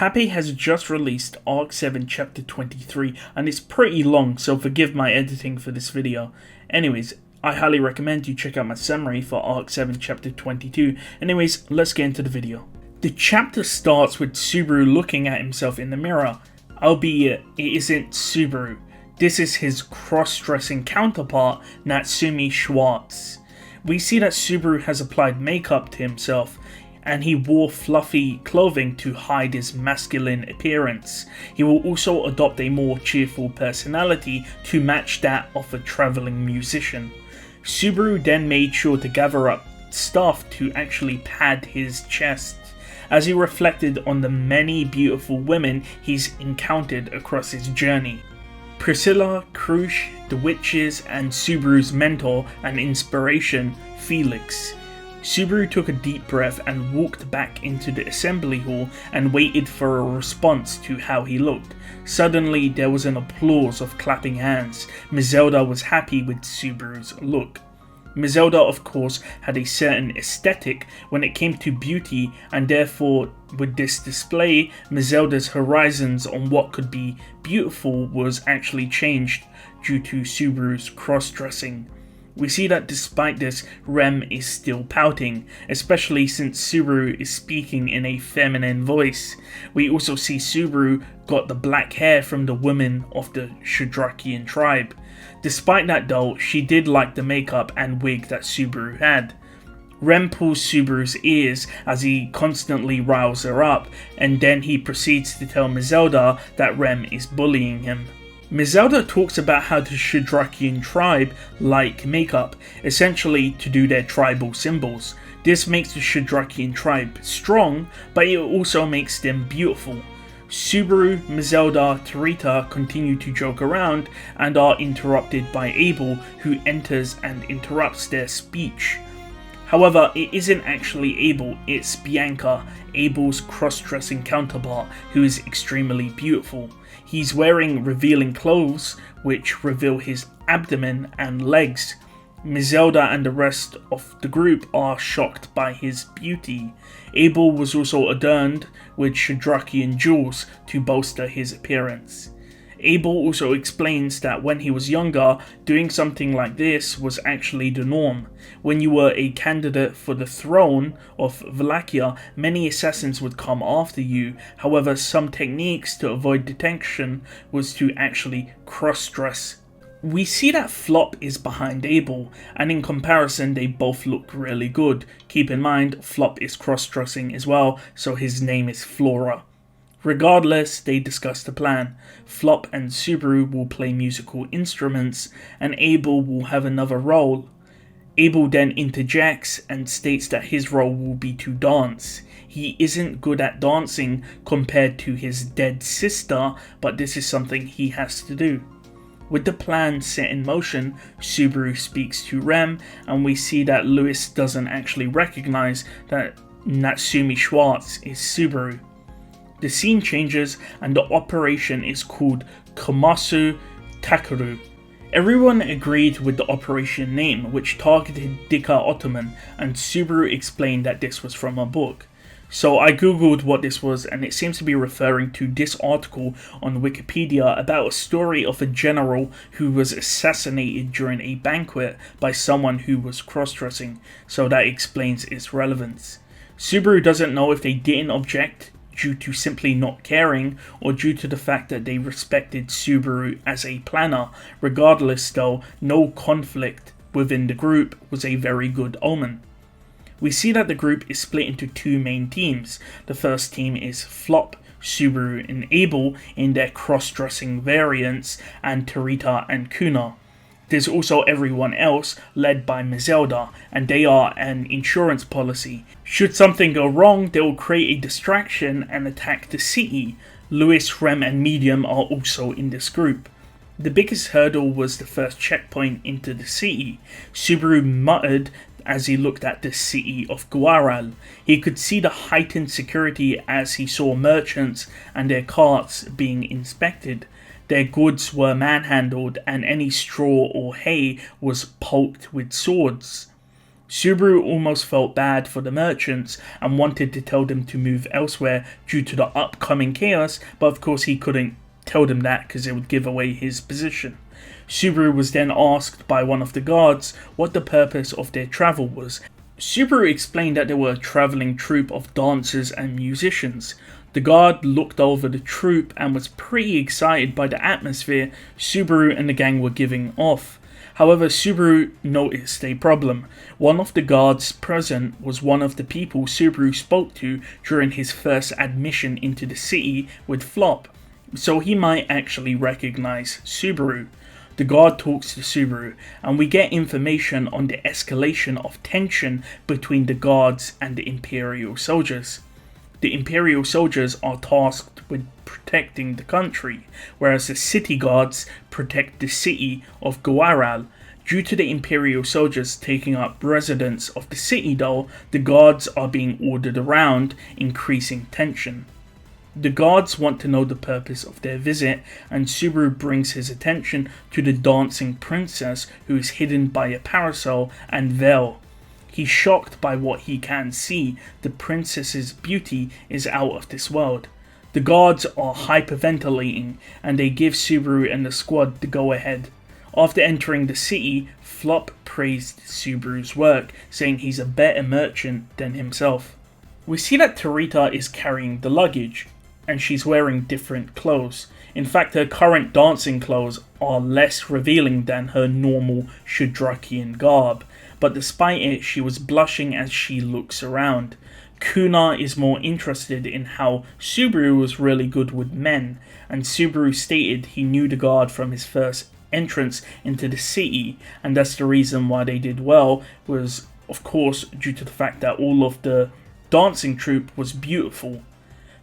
Tappei has just released Arc 7 Chapter 23 and it's pretty long, so forgive my editing for this video. Anyways, I highly recommend you check out my summary for Arc 7 Chapter 22. Anyways, let's get into the video. The chapter starts with Subaru looking at himself in the mirror, albeit it isn't Subaru. This is his cross-dressing counterpart, Natsumi Schwartz. We see that Subaru has applied makeup to himself, and he wore fluffy clothing to hide his masculine appearance. He will also adopt a more cheerful personality to match that of a travelling musician. Subaru then made sure to gather up stuff to actually pad his chest, as he reflected on the many beautiful women he's encountered across his journey. Priscilla, Krush, the witches, and Subaru's mentor and inspiration, Felix. Subaru took a deep breath and walked back into the assembly hall and waited for a response to how he looked. Suddenly there was an applause of clapping hands. Mizelda was happy with Subaru's look. Mizelda, of course, had a certain aesthetic when it came to beauty, and therefore with this display, Mizelda's horizons on what could be beautiful was actually changed due to Subaru's cross-dressing. We see that despite this, Rem is still pouting, especially since Subaru is speaking in a feminine voice. We also see Subaru got the black hair from the women of the Shidrakian tribe. Despite that though, she did like the makeup and wig that Subaru had. Rem pulls Subaru's ears as he constantly riles her up, and then he proceeds to tell Mizelda that Rem is bullying him. Mizelda talks about how the Shidrakian tribe like makeup, essentially to do their tribal symbols. This makes the Shidrakian tribe strong, but it also makes them beautiful. Subaru, Mizelda, Tarita continue to joke around and are interrupted by Abel, who enters and interrupts their speech. However, it isn't actually Abel, it's Bianca, Abel's cross-dressing counterpart, who is extremely beautiful. He's wearing revealing clothes, which reveal his abdomen and legs. Mizelda and the rest of the group are shocked by his beauty. Abel was also adorned with Shidrakian jewels to bolster his appearance. Abel also explains that when he was younger, doing something like this was actually the norm. When you were a candidate for the throne of Wallachia, many assassins would come after you. However, some techniques to avoid detection was to actually cross-dress. We see that Flop is behind Abel, and in comparison they both look really good. Keep in mind, Flop is cross-dressing as well, so his name is Flora. Regardless, they discuss the plan. Flop and Subaru will play musical instruments, and Abel will have another role. Abel then interjects and states that his role will be to dance. He isn't good at dancing compared to his dead sister, but this is something he has to do. With the plan set in motion, Subaru speaks to Rem, and we see that Louis doesn't actually recognize that Natsumi Schwartz is Subaru. The scene changes and the operation is called Komasu Takeru. Everyone agreed with the operation name, which targeted Dika Ottoman, and Subaru explained that this was from a book. So I googled what this was, and it seems to be referring to this article on Wikipedia about a story of a general who was assassinated during a banquet by someone who was cross-dressing, so that explains its relevance. Subaru doesn't know if they didn't object due to simply not caring, or due to the fact that they respected Subaru as a planner. Regardless though, no conflict within the group was a very good omen. We see that the group is split into two main teams. The first team is Flop, Subaru and Abel in their cross-dressing variants, and Tarita and Kuna. There's also everyone else, led by Mizelda, and they are an insurance policy. Should something go wrong, they will create a distraction and attack the city. Louis, Rem and Medium are also in this group. The biggest hurdle was the first checkpoint into the city. Subaru muttered as he looked at the city of Guaral. He could see the heightened security as he saw merchants and their carts being inspected. Their goods were manhandled and any straw or hay was poked with swords. Subaru almost felt bad for the merchants and wanted to tell them to move elsewhere due to the upcoming chaos, but of course he couldn't tell them that because it would give away his position. Subaru was then asked by one of the guards what the purpose of their travel was. Subaru explained that they were a travelling troupe of dancers and musicians. The guard looked over the troupe and was pretty excited by the atmosphere Subaru and the gang were giving off. However, Subaru noticed a problem. One of the guards present was one of the people Subaru spoke to during his first admission into the city with Flop, so he might actually recognize Subaru. The guard talks to Subaru, and we get information on the escalation of tension between the guards and the Imperial soldiers. The Imperial soldiers are tasked with protecting the country, whereas the city guards protect the city of Guaral. Due to the Imperial soldiers taking up residence of the city though, the guards are being ordered around, increasing tension. The guards want to know the purpose of their visit, and Subaru brings his attention to the dancing princess who is hidden by a parasol and veil. He's shocked by what he can see. The princess's beauty is out of this world. The guards are hyperventilating and they give Subaru and the squad the go ahead. After entering the city, Flop praised Subaru's work, saying he's a better merchant than himself. We see that Tarita is carrying the luggage, and she's wearing different clothes. In fact, her current dancing clothes are less revealing than her normal Shudrakian garb, but despite it, she was blushing as she looks around. Kuna is more interested in how Subaru was really good with men, and Subaru stated he knew the guard from his first entrance into the city, and that's the reason why they did well, was of course due to the fact that all of the dancing troupe was beautiful.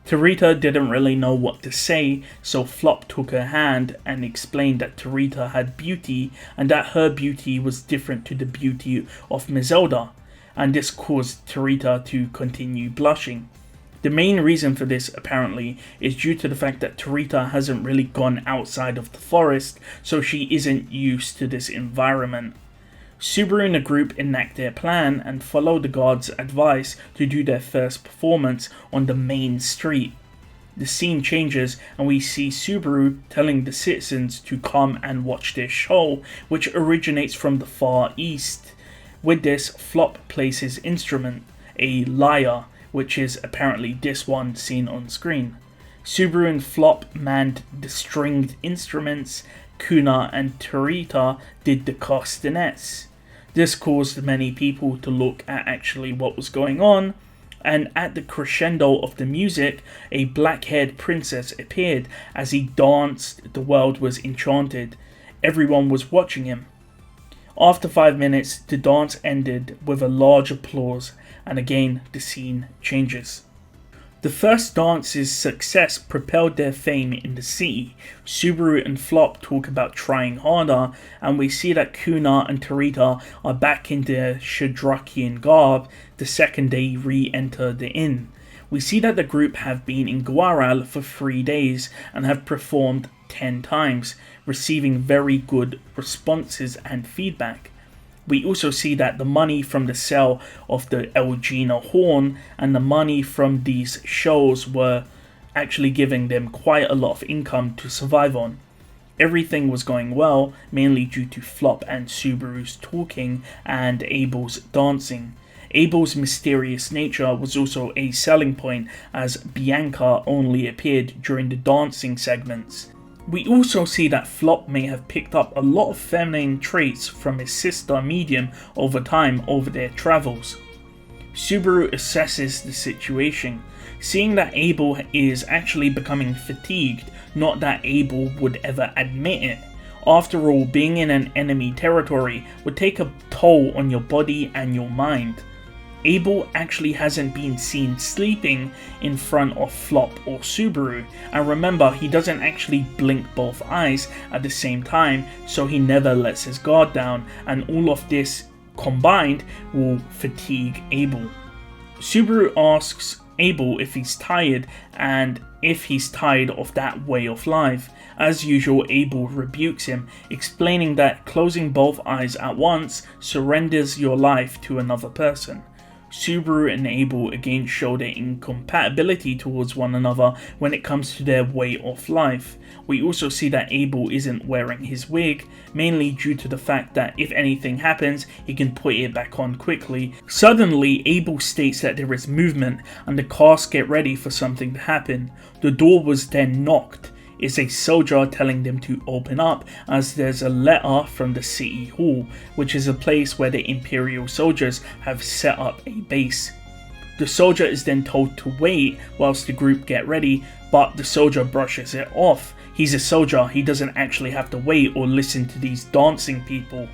Tarita didn't really know what to say, so Flop took her hand and explained that Tarita had beauty and that her beauty was different to the beauty of Mizelda, and this caused Tarita to continue blushing. The main reason for this apparently is due to the fact that Tarita hasn't really gone outside of the forest, so she isn't used to this environment. Subaru and the group enact their plan and follow the guards' advice to do their first performance on the main street. The scene changes and we see Subaru telling the citizens to come and watch their show, which originates from the Far East. With this, Flop plays his instrument, a lyre, which is apparently this one seen on screen. Subaru and Flop manned the stringed instruments. Kuna and Tarita did the castanets. This caused many people to look at actually what was going on, and at the crescendo of the music, a black-haired princess appeared. As he danced, the world was enchanted. Everyone was watching him. After 5 minutes, the dance ended with a large applause, and again the scene changes. The first dance's success propelled their fame in the city. Subaru and Flop talk about trying harder, and we see that Kuna and Tarita are back in their Shudrakian garb the second they re-enter the inn. We see that the group have been in Guaral for 3 days and have performed 10 times, receiving very good responses and feedback. We also see that the money from the sale of the Elgina horn and the money from these shows were actually giving them quite a lot of income to survive on. Everything was going well, mainly due to Flop and Subaru's talking and Abel's dancing. Abel's mysterious nature was also a selling point, as Bianca only appeared during the dancing segments. We also see that Flop may have picked up a lot of feminine traits from his sister Medium over time over their travels. Subaru assesses the situation, seeing that Abel is actually becoming fatigued, not that Abel would ever admit it. After all, being in an enemy territory would take a toll on your body and your mind. Abel actually hasn't been seen sleeping in front of Flop or Subaru, and remember, he doesn't actually blink both eyes at the same time, so he never lets his guard down, and all of this combined will fatigue Abel. Subaru asks Abel if he's tired and if he's tired of that way of life. As usual, Abel rebukes him, explaining that closing both eyes at once surrenders your life to another person. Subaru and Abel again show their incompatibility towards one another when it comes to their way of life. We also see that Abel isn't wearing his wig, mainly due to the fact that if anything happens, he can put it back on quickly. Suddenly, Abel states that there is movement and the cast get ready for something to happen. The door was then knocked. It's a soldier telling them to open up, as there's a letter from the city hall, which is a place where the imperial soldiers have set up a base. The soldier is then told to wait whilst the group get ready, but the soldier brushes it off. He's a soldier, he doesn't actually have to wait or listen to these dancing people.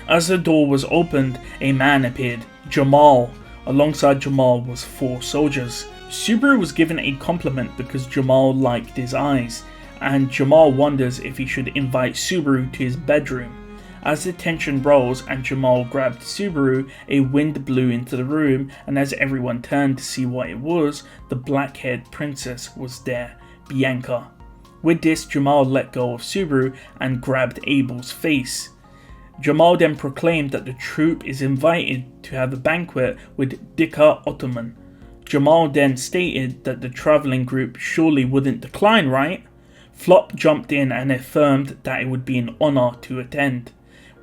As the door was opened, a man appeared, Jamal. Alongside Jamal was 4 soldiers. Subaru was given a compliment because Jamal liked his eyes, and Jamal wonders if he should invite Subaru to his bedroom. As the tension rose and Jamal grabbed Subaru, a wind blew into the room, and as everyone turned to see what it was, the black-haired princess was there, Bianca. With this, Jamal let go of Subaru and grabbed Abel's face. Jamal then proclaimed that the troupe is invited to have a banquet with Dika Ottoman. Jamal then stated that the travelling group surely wouldn't decline, right? Flop jumped in and affirmed that it would be an honour to attend.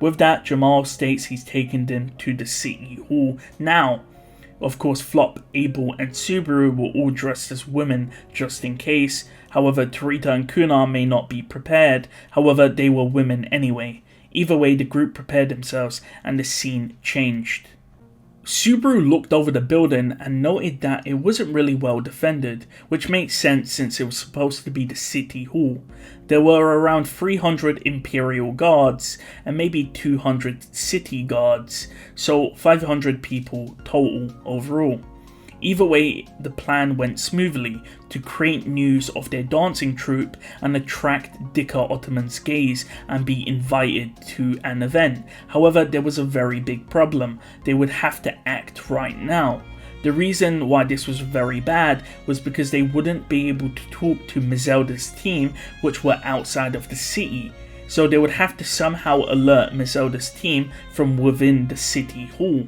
With that, Jamal states he's taken them to the city hall now. Of course, Flop, Abel and Subaru were all dressed as women just in case. However, Tarita and Kuna may not be prepared. However, they were women anyway. Either way, the group prepared themselves and the scene changed. Subaru looked over the building and noted that it wasn't really well defended, which makes sense since it was supposed to be the city hall. There were around 300 Imperial guards and maybe 200 city guards, so 500 people total overall. Either way, the plan went smoothly to create news of their dancing troupe and attract Dika Ottoman's gaze and be invited to an event. However, there was a very big problem. They would have to act right now. The reason why this was very bad was because they wouldn't be able to talk to Mizelda's team, which were outside of the city. So they would have to somehow alert Mizelda's team from within the city hall.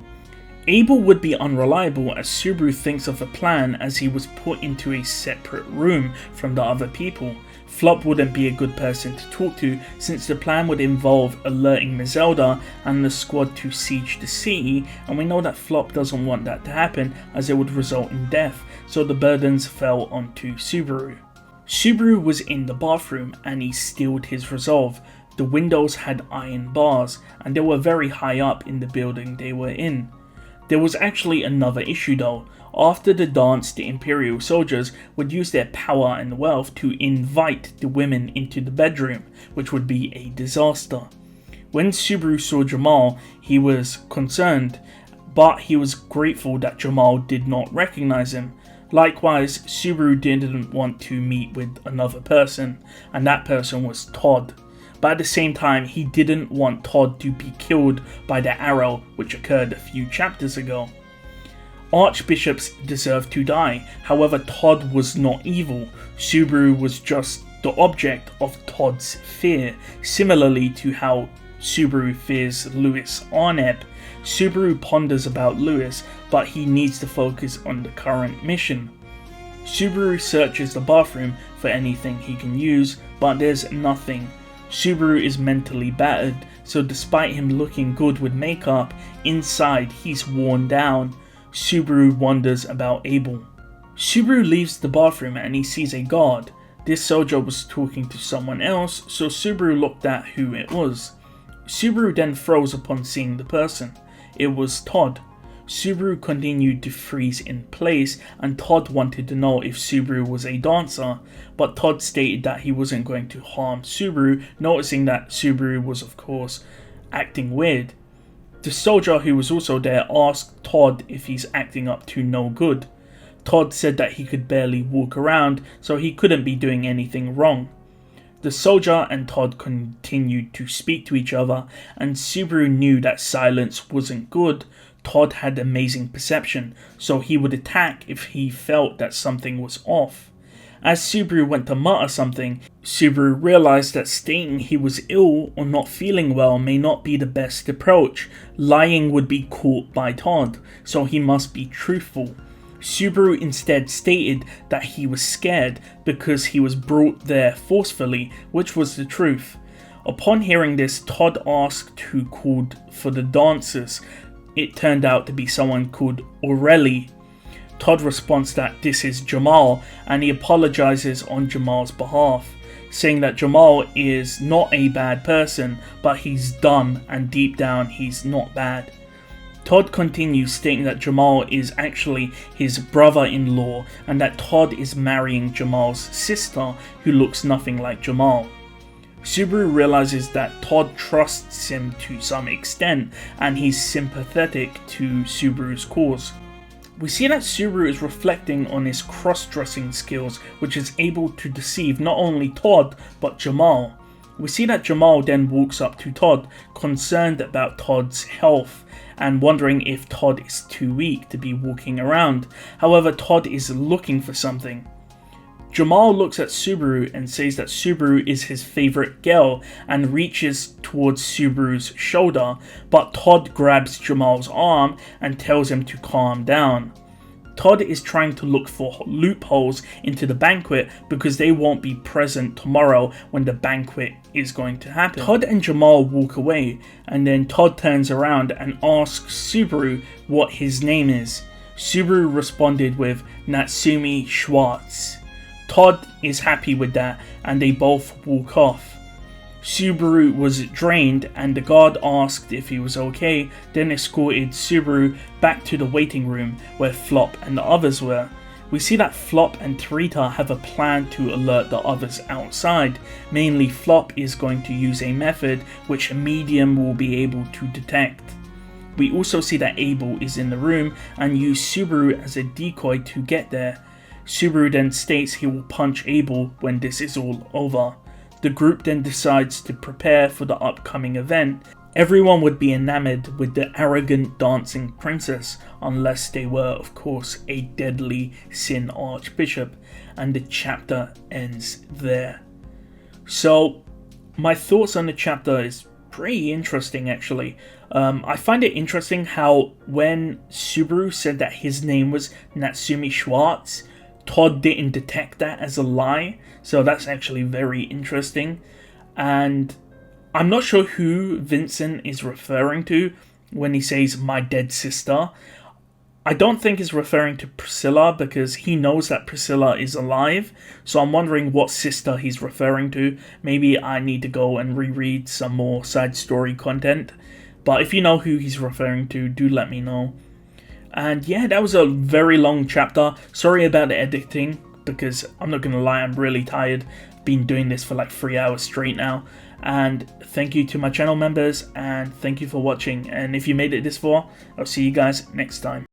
Abel would be unreliable as Subaru thinks of a plan as he was put into a separate room from the other people. Flop wouldn't be a good person to talk to since the plan would involve alerting Mizelda and the squad to siege the city, and we know that Flop doesn't want that to happen as it would result in death, so the burdens fell onto Subaru. Subaru was in the bathroom and he steeled his resolve. The windows had iron bars and they were very high up in the building they were in. There was actually another issue though. After the dance, the Imperial soldiers would use their power and wealth to invite the women into the bedroom, which would be a disaster. When Subaru saw Jamal, he was concerned, but he was grateful that Jamal did not recognize him. Likewise, Subaru didn't want to meet with another person, and that person was Todd. But at the same time, he didn't want Todd to be killed by the arrow, which occurred a few chapters ago. Archbishops deserve to die, however Todd was not evil. Subaru was just the object of Todd's fear, similarly to how Subaru fears Louis Arneb. Subaru ponders about Louis, but he needs to focus on the current mission. Subaru searches the bathroom for anything he can use, but there's nothing. Subaru is mentally battered, so despite him looking good with makeup, inside he's worn down. Subaru wonders about Abel. Subaru leaves the bathroom and he sees a guard. This soldier was talking to someone else, so Subaru looked at who it was. Subaru then froze upon seeing the person. It was Todd. Subaru continued to freeze in place and Todd wanted to know if Subaru was a dancer, but Todd stated that he wasn't going to harm Subaru, noticing that Subaru was of course acting weird. The soldier who was also there asked Todd if he's acting up to no good. Todd said that he could barely walk around, so he couldn't be doing anything wrong. The soldier and Todd continued to speak to each other, and Subaru knew that silence wasn't good. Todd had amazing perception, so he would attack if he felt that something was off. As Subaru went to mutter something, Subaru realized that stating he was ill or not feeling well may not be the best approach. Lying would be caught by Todd, so he must be truthful. Subaru instead stated that he was scared because he was brought there forcefully, which was the truth. Upon hearing this, Todd asked who called for the dancers. It turned out to be someone called Aurelie. Todd responds that this is Jamal, and he apologizes on Jamal's behalf, saying that Jamal is not a bad person, but he's dumb and deep down he's not bad. Todd continues stating that Jamal is actually his brother-in-law and that Todd is marrying Jamal's sister, who looks nothing like Jamal. Subaru realizes that Todd trusts him to some extent and he's sympathetic to Subaru's cause. We see that Subaru is reflecting on his cross-dressing skills, which is able to deceive not only Todd but Jamal. We see that Jamal then walks up to Todd, concerned about Todd's health and wondering if Todd is too weak to be walking around. However, Todd is looking for something. Jamal looks at Subaru and says that Subaru is his favorite girl and reaches towards Subaru's shoulder, but Todd grabs Jamal's arm and tells him to calm down. Todd is trying to look for loopholes into the banquet because they won't be present tomorrow when the banquet is going to happen. Todd and Jamal walk away, and then Todd turns around and asks Subaru what his name is. Subaru responded with Natsumi Schwartz. Todd is happy with that and they both walk off. Subaru was drained and the guard asked if he was okay, then escorted Subaru back to the waiting room where Flop and the others were. We see that Flop and Tarita have a plan to alert the others outside. Mainly Flop is going to use a method which a medium will be able to detect. We also see that Abel is in the room and use Subaru as a decoy to get there. Subaru then states he will punch Abel when this is all over. The group then decides to prepare for the upcoming event. Everyone would be enamored with the arrogant dancing princess, unless they were of course a deadly sin archbishop, and the chapter ends there. So my thoughts on the chapter is pretty interesting actually. I find it interesting how when Subaru said that his name was Natsumi Schwartz, Todd didn't detect that as a lie, so that's actually very interesting. And I'm not sure who Vincent is referring to when he says my dead sister. I don't think he's referring to Priscilla because he knows that Priscilla is alive, so I'm wondering what sister he's referring to. Maybe I need to go and reread some more side story content, but if you know who he's referring to, do let me know. And yeah, that was a very long chapter. Sorry about the editing, because I'm not gonna lie, I'm really tired. Been doing this for like 3 hours straight now. And thank you to my channel members, and thank you for watching. And if you made it this far, I'll see you guys next time.